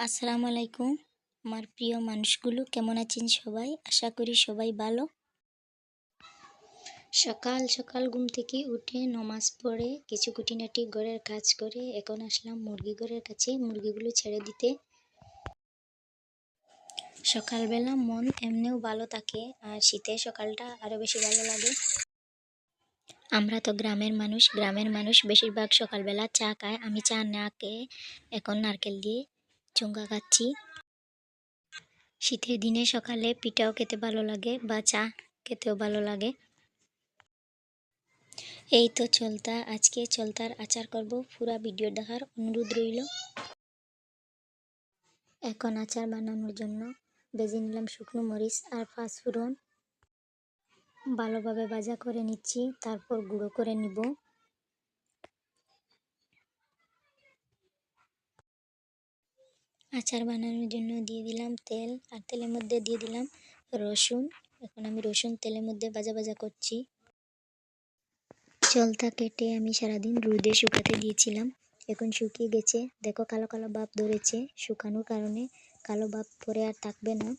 আসসালামু আলাইকুম। আমার প্রিয় মানুষগুলো কেমন আছেন সবাই? আশা করি সবাই ভালো। সকাল সকাল ঘুম থেকে উঠে নমাজ পড়ে কিছু খুঁটিনাটি ঘরের কাজ করে এখন আসলাম মুরগি ঘরের কাছে মুরগিগুলো ছেড়ে দিতে। সকালবেলা মন এমনিও ভালো থাকে, আর শীতে সকালটা আরও বেশি ভালো লাগে। আমরা তো গ্রামের মানুষ বেশিরভাগ সকালবেলা চা খায়। আমি চা না খেয়ে এখন নারকেল দিয়ে চুঙ্গা খাচ্ছি। শীতের দিনে সকালে পিঠাও খেতে ভালো লাগে বা চা খেতেও ভালো লাগে। এই তো আজকে চলতার আচার করব, পুরা ভিডিও দেখার অনুরোধ রইল। এখন আচার বানানোর জন্য ভেজে নিলাম শুকনো মরিচ আর পাঁচফোড়ন, ভালোভাবে ভাজা করে নিচ্ছি, তারপর গুঁড়ো করে নিব। আচার বানানোর জন্য দিয়ে দিলাম তেল, আর তেলের মধ্যে দিয়ে দিলাম রসুন। এখন আমি রসুন তেলের মধ্যে ভাজা ভাজা করছি। চলতা কেটে আমি সারাদিন রোদে শুকাতে দিয়েছিলাম, এখন শুকিয়ে গেছে। দেখো কালো কালো ভাব ধরেছে, শুকানোর কারণে কালো ভাব পরে আর থাকবে না।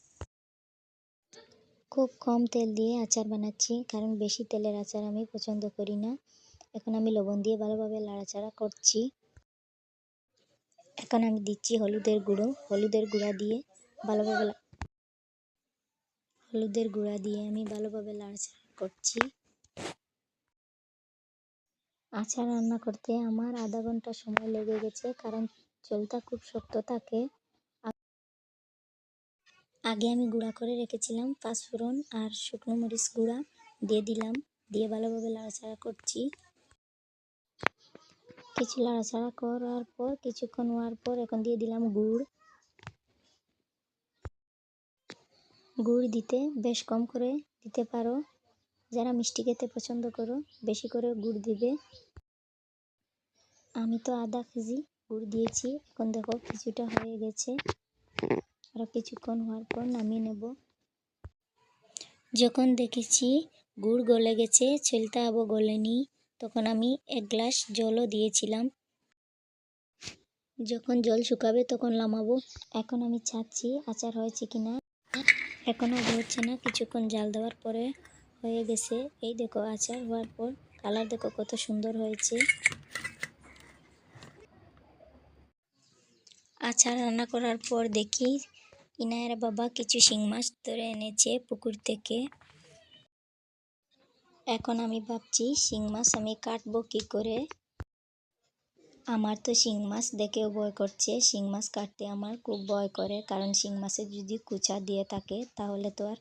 খুব কম তেল দিয়ে আচার বানাচ্ছি, কারণ বেশি তেলের আচার আমি পছন্দ করি না। এখন আমি লবণ দিয়ে ভালোভাবে নাড়াচাড়া করছি। এখন আমি দিচ্ছি হলুদের গুঁড়া দিয়ে আমি ভালোভাবে নাড়াচাড়া করছি। আচার রান্না করতে আমার আধা ঘন্টা সময় লেগে গেছে, কারণ চলতা খুব শক্ত থাকে। আগে আমি গুঁড়া করে রেখেছিলাম পাঁচফোড়ন আর শুকনো মরিচ গুঁড়া দিয়ে দিলাম, দিয়ে ভালোভাবে নাড়াচাড়া করছি। কিছু নাড়াচাড়া করার পর কিছুক্ষণ হওয়ার পর এখন দিয়ে দিলাম গুড় দিতে বেশ কম করে দিতে পারো, যারা মিষ্টি খেতে পছন্দ করো বেশি করে গুড় দিবে। আমি তো আধা কেজি গুড় দিয়েছি। এখন দেখো কিছুটা হয়ে গেছে, আরও কিছুক্ষণ হওয়ার পর নামিয়ে নেব। যখন দেখেছি গুড় গলে গেছে, চলতা আবো গলেনি, তখন আমি এক গ্লাস জলও দিয়েছিলাম। যখন জল শুকাবে তখন নামাবো। এখন আমি চাচ্ছি আচার হয়েছে কিনা। এখনও হচ্ছে না, কিছুক্ষণ জাল দেওয়ার পরে হয়ে গেছে। এই দেখো আচার হওয়ার পর কালার দেখো কত সুন্দর হয়েছে। আচার রান্না করার পর দেখি ইনায়ের বাবা কিছু শিং মাছ ধরে এনেছে পুকুর থেকে। এখন আমি ভাবছি শিং মাছ আমি কাটবো কী করে। আমার তো শিং মাছ দেখেও ভয় করছে। শিং মাছ কাটতে আমার খুব ভয় করে, কারণ শিং মাছে যদি কুচা দিয়ে থাকে তাহলে তো আর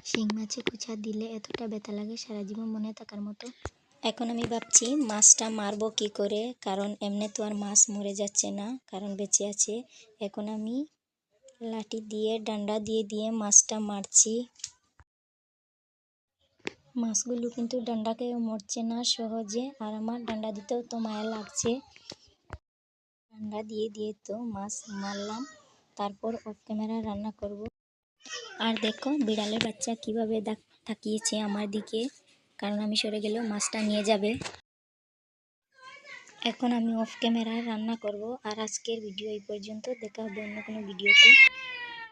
শিং মাছে কুচা দিলে এতটা ব্যথা লাগে সারা জীবন মনে থাকার মতো। এখন আমি ভাবছি মাছটা মারবো কী করে, কারণ এমনি তো আর মাছ মরে যাচ্ছে না, কারণ বেঁচে আছে। এখন আমি লাঠি দিয়ে ডান্ডা দিয়ে মাছটা মারছি। মাছগুলো কিন্তু ডান্ডাকেও মরছে না সহজে, আর আমার ডান্ডা দিতেও তো মায়া লাগছে। ডান্ডা দিয়ে তো মাছ মারলাম, তারপর অফ ক্যামেরা রান্না করব। আর দেখো বিড়ালের বাচ্চা কিভাবে তাকিয়েছে আমার দিকে, কারণ আমি সরে গেলেও মাছটা নিয়ে যাবে। এখন আমি অফ ক্যামেরা রান্না করব। আর আজকের ভিডিও এই পর্যন্ত, দেখা হবে অন্য কোনো ভিডিওতে।